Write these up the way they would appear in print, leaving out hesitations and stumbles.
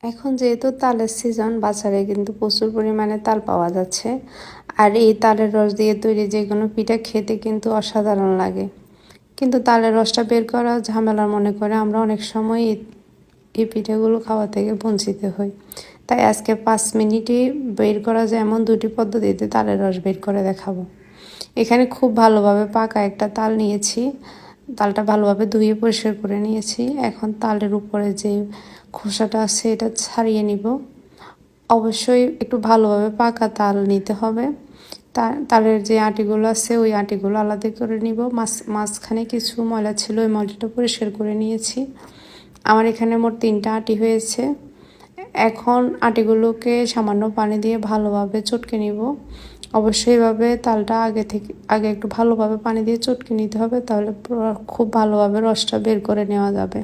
এখন যেহেতু তালের সিজন, বাজারে কিন্তু প্রচুর পরিমাণে তাল পাওয়া যাচ্ছে। আর এই তালের রস দিয়ে তৈরি যে কোনো পিঠা খেতে কিন্তু অসাধারণ লাগে। কিন্তু তালের রসটা বের করা ঝামেলা মনে করে আমরা অনেক সময় এই পিঠাগুলো খাওয়া থেকে বঞ্চিত হই। তাই আজকে 5 মিনিটে বের করা যায় এমন 2টি পদ্ধতিতে তালের রস বের করে দেখাবো। এখানে খুব ভালোভাবে পাকা একটা তাল নিয়েছি। তালটা ভালোভাবে ধুয়ে পরিষ্কার করে নিয়েছি। এখন তালের উপরে যে খোসাটা আছে এটা ছাড়িয়ে নিব। অবশ্যই একটু ভালোভাবে পাকা তাল নিতে হবে। তালের যে আটিগুলো আছে ওই আটিগুলো আলাদা করে নিব। মাঝখানে কিছু ময়লা ছিল, ওই ময়লাটা পরিষ্কার করে নিয়েছি। আমার এখানে মোট 3টা আটি হয়েছে। এখন আটিগুলোকে সামান্য পানি দিয়ে ভালোভাবে চটকে নিব। অবশ্যই এভাবে তালটা আগে একটু ভালোভাবে পানি দিয়ে চটকে নিতে হবে, তাহলে খুব ভালোভাবে রসটা বের করে নেওয়া যাবে।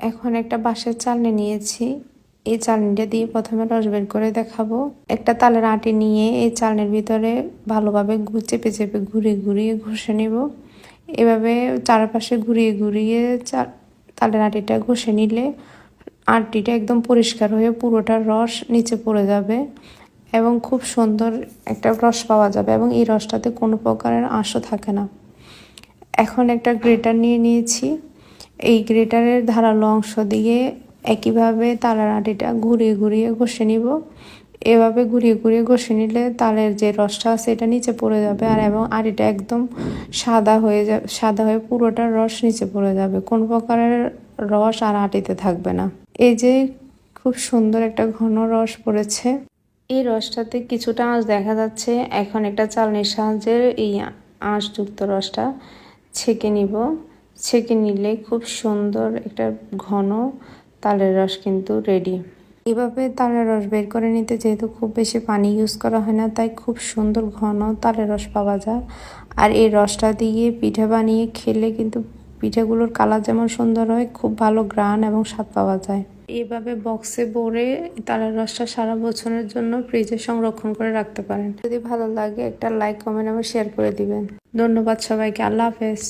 এখন একটা বাঁশের চালনি নিয়েছি। এই চালনিটা দিয়ে প্রথমে রস বের করে দেখাবো। একটা তালের আটি নিয়ে এই চালনির ভিতরে ভালোভাবে চেপে চেপে ঘুরিয়ে ঘুরিয়ে ঘষে নিব। এভাবে চারপাশে ঘুরিয়ে ঘুরিয়ে তালের আটিটা ঘষে নিলে আটিটা একদম পরিষ্কার হয়ে পুরোটা রস নিচে পড়ে যাবে এবং খুব সুন্দর একটা রস পাওয়া যাবে, এবং এই রসটাতে কোনো প্রকারের আঁশও থাকে না। এখন একটা গ্রেটার নিয়ে নিয়েছি। এই গ্রেটারের ধারালো অংশ দিয়ে একইভাবে তালের আটিটা ঘুরিয়ে ঘুরিয়ে ঘষে নিব। এভাবে ঘুরিয়ে ঘুরিয়ে ঘষে নিলে তালের যে রসটা আছে এটা নিচে পড়ে যাবে, আর এবং আটিটা একদম সাদা হয়ে পুরোটা রস নিচে পড়ে যাবে, কোনো প্রকারের রস আর আটিতে থাকবে না। এই যে খুব সুন্দর একটা ঘন রস পড়েছে। এই রসটাতে কিছুটা আঁশ দেখা যাচ্ছে। এখন একটা চালনির সাহায্যে এই আঁশযুক্ত রসটা ছেঁকে নিব। ছেঁকে নিলে খুব সুন্দর একটা ঘন তালের রস কিন্তু রেডি। এভাবে তালের রস বের করে নিতে যেহেতু খুব বেশি পানি ইউজ করা হয় না, তাই খুব সুন্দর ঘন তালের রস পাওয়া যায়। আর এই রসটা দিয়ে পিঠা বানিয়ে খেলে কিন্তু পিঠাগুলোর কালার যেমন সুন্দর হয়, খুব ভালো ঘ্রাণ এবং স্বাদ পাওয়া যায়। এভাবে বক্সে ভরে তালের রসটা সারা বছরের জন্য ফ্রিজে সংরক্ষণ করে রাখতে পারেন। যদি ভালো লাগে একটা লাইক, কমেন্ট এবং শেয়ার করে দিবেন। ধন্যবাদ সবাইকে। আল্লাহ হাফেজ।